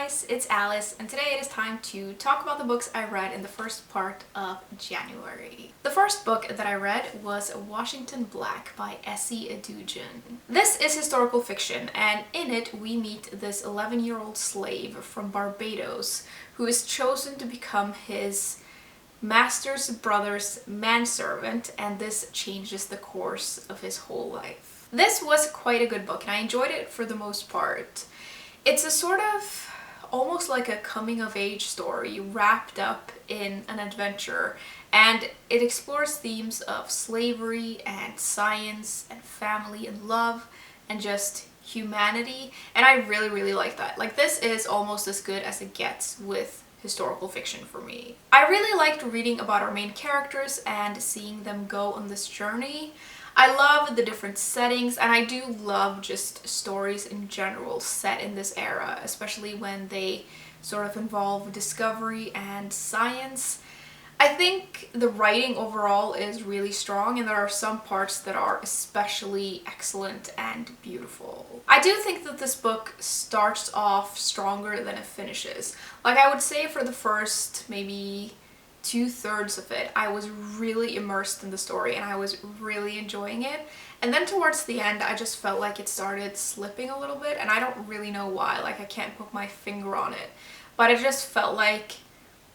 guys, it's Alice, and today it is time to talk about the books I read in the first part of January. The first book that I read was Washington Black by Essie Dugin. This is historical fiction, and in it we meet this 11-year-old slave from Barbados who is chosen to become his master's brother's manservant, and this changes the course of his whole life. This was quite a good book, and I enjoyed it for the most part. It's a sort of almost like a coming-of-age story wrapped up in an adventure, and it explores themes of slavery and science and family and love and just humanity, and I really like that. Like, this is almost as good as it gets with historical fiction for me. I really liked reading about our main characters and seeing them go on this journey. I love the different settings, and I do love just stories in general set in this era, especially when they sort of involve discovery and science. I think the writing overall is really strong, and there are some parts that are especially excellent and beautiful. I do think that this book starts off stronger than it finishes. Like, I would say for the first maybe 2/3 of it, I was really immersed in the story and I was really enjoying it. And then towards the end, I just felt like it started slipping a little bit, and I don't really know why. Like, I can't put my finger on it. But it just felt like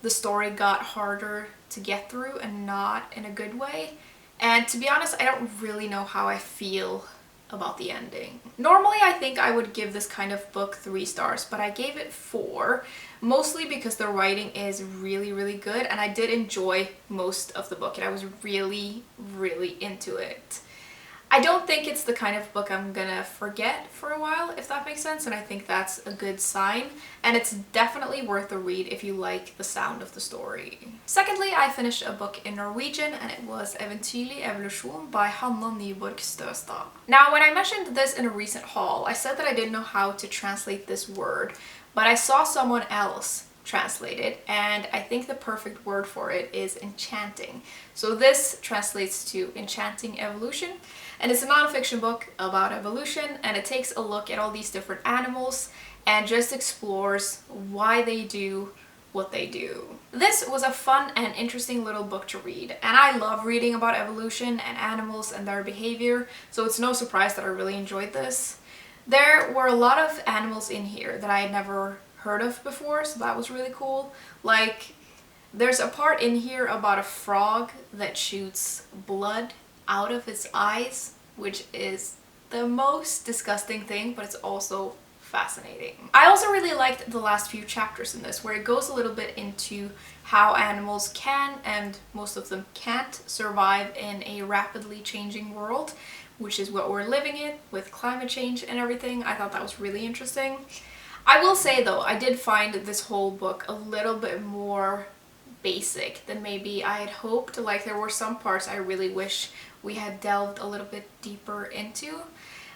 the story got harder to get through, and not in a good way. And to be honest, I don't really know how I feel about the ending. Normally I think I would give this kind of book 3 stars, but I gave it 4, mostly because the writing is really good, and I did enjoy most of the book, and I was really into it. I don't think it's the kind of book I'm gonna forget for a while, if that makes sense, and I think that's a good sign, and it's definitely worth a read if you like the sound of the story. Secondly, I finished a book in Norwegian, and it was Eventyrlig evolusjon by Hanna Nyborg Støstad. Now, when I mentioned this in a recent haul, I said that I didn't know how to translate this word, but I saw someone else translate it, and I think the perfect word for it is enchanting. So this translates to Enchanting Evolution, and it's a non-fiction book about evolution, and it takes a look at all these different animals and just explores why they do what they do. This was a fun and interesting little book to read, and I love reading about evolution and animals and their behavior, so it's no surprise that I really enjoyed this. There were a lot of animals in here that I had never heard of before, so that was really cool. Like, there's a part in here about a frog that shoots blood out of its eyes, which is the most disgusting thing, but it's also fascinating. I also really liked the last few chapters in this, where it goes a little bit into how animals can, and most of them can't, survive in a rapidly changing world, which is what we're living in with climate change and everything. I thought that was really interesting. I will say though, I did find this whole book a little bit more basic than maybe I had hoped. Like, there were some parts I really wish we had delved a little bit deeper into.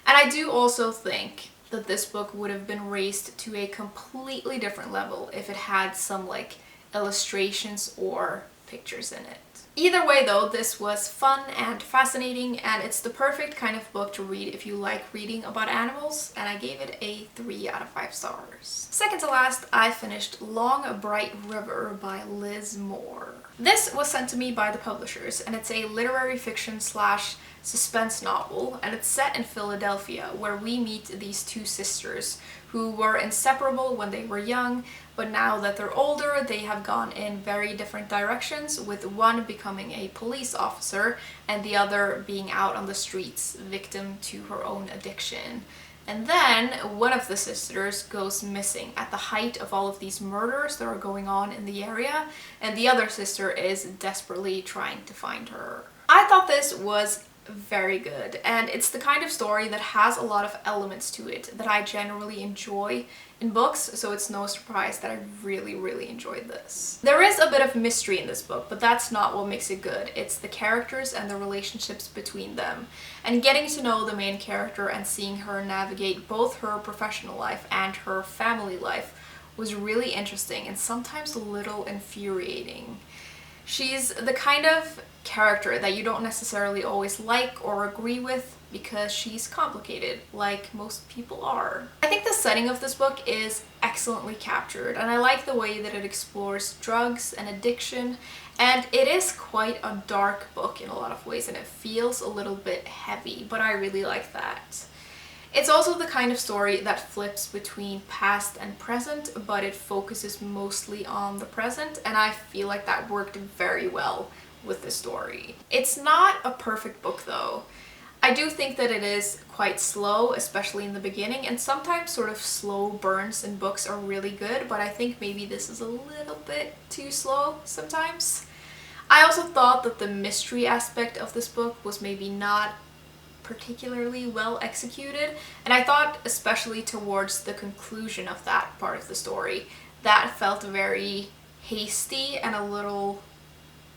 And I do also think that this book would have been raised to a completely different level if it had some like illustrations or pictures in it. Either way though, this was fun and fascinating, and it's the perfect kind of book to read if you like reading about animals, and I gave it a 3 out of 5 stars. Second to last, I finished Long Bright River by Liz Moore. This was sent to me by the publishers, and it's a literary fiction slash suspense novel, and it's set in Philadelphia, where we meet these 2 sisters who were inseparable when they were young, but now that they're older, they have gone in very different directions, with one becoming a police officer and the other being out on the streets, victim to her own addiction. And then one of the sisters goes missing at the height of all of these murders that are going on in the area, and the other sister is desperately trying to find her. I thought this was very good, and it's the kind of story that has a lot of elements to it that I generally enjoy in books, so it's no surprise that I really enjoyed this. There is a bit of mystery in this book, but that's not what makes it good. It's the characters and the relationships between them, and getting to know the main character and seeing her navigate both her professional life and her family life was really interesting and sometimes a little infuriating. She's the kind of character that you don't necessarily always like or agree with because she's complicated, like most people are. I think the setting of this book is excellently captured, and I like the way that it explores drugs and addiction, and it is quite a dark book in a lot of ways, and it feels a little bit heavy, but I really like that. It's also the kind of story that flips between past and present, but it focuses mostly on the present, and I feel like that worked very well with the story. It's not a perfect book though. I do think that it is quite slow, especially in the beginning, and sometimes sort of slow burns in books are really good, but I think maybe this is a little bit too slow sometimes. I also thought that the mystery aspect of this book was maybe not particularly well executed, and I thought especially towards the conclusion of that part of the story, that felt very hasty and a little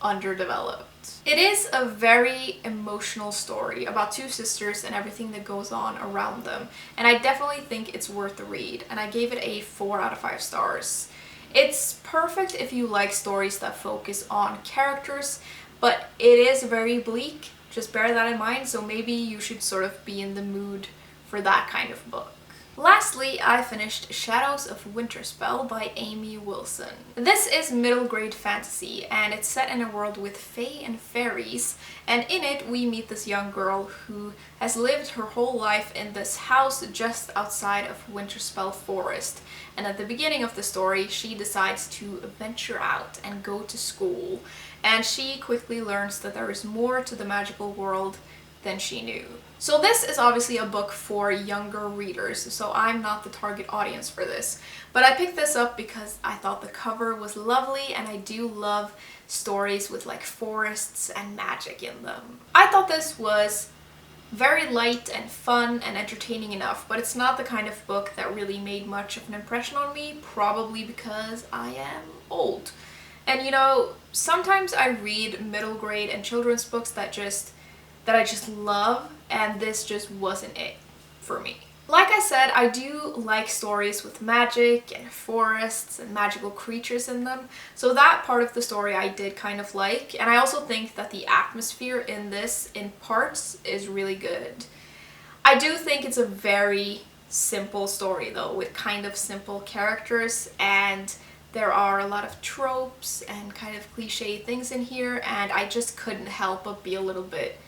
underdeveloped. It is a very emotional story about two sisters and everything that goes on around them, and I definitely think it's worth a read, and I gave it a 4 out of 5 stars. It's perfect if you like stories that focus on characters, but it is very bleak. Just bear that in mind, so maybe you should sort of be in the mood for that kind of book. Lastly, I finished Shadows of Winterspell by Amy Wilson. This is middle grade fantasy, and it's set in a world with fae and fairies, and in it we meet this young girl who has lived her whole life in this house just outside of Winterspell Forest, and at the beginning of the story she decides to venture out and go to school, and she quickly learns that there is more to the magical world than she knew. So this is obviously a book for younger readers, so I'm not the target audience for this. But I picked this up because I thought the cover was lovely, and I do love stories with like forests and magic in them. I thought this was very light and fun and entertaining enough, but it's not the kind of book that really made much of an impression on me, probably because I am old. And you know, sometimes I read middle grade and children's books that I just love, and this just wasn't it for me. Like I said, I do like stories with magic and forests and magical creatures in them, so that part of the story I did kind of like, and I also think that the atmosphere in this, in parts, is really good. I do think it's a very simple story though, with kind of simple characters, and there are a lot of tropes and kind of cliche things in here, and I just couldn't help but be a little bit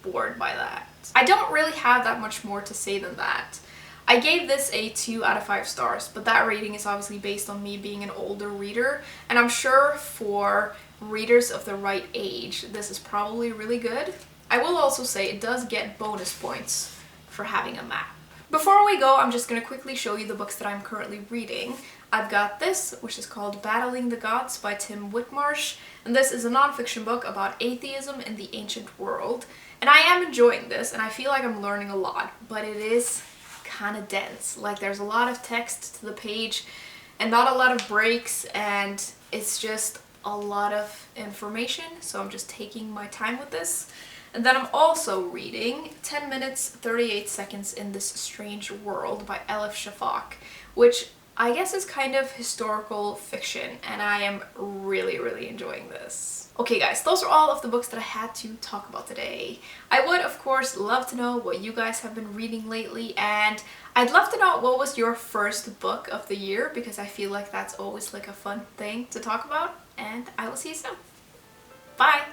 bored by that. I don't really have that much more to say than that. I gave this a 2 out of 5 stars, but that rating is obviously based on me being an older reader, and I'm sure for readers of the right age, this is probably really good. I will also say it does get bonus points for having a map. Before we go, I'm just going to quickly show you the books that I'm currently reading. I've got this, which is called Battling the Gods by Tim Whitmarsh, and this is a nonfiction book about atheism in the ancient world. And I am enjoying this, and I feel like I'm learning a lot, but it is kind of dense. Like, there's a lot of text to the page and not a lot of breaks, and it's just a lot of information, so I'm just taking my time with this. And then I'm also reading 10 Minutes, 38 Seconds in This Strange World by Elif Shafak, which I guess is kind of historical fiction, and I am really enjoying this. Okay guys, those are all of the books that I had to talk about today. I would of course love to know what you guys have been reading lately, and I'd love to know what was your first book of the year, because I feel like that's always like a fun thing to talk about, and I will see you soon. Bye!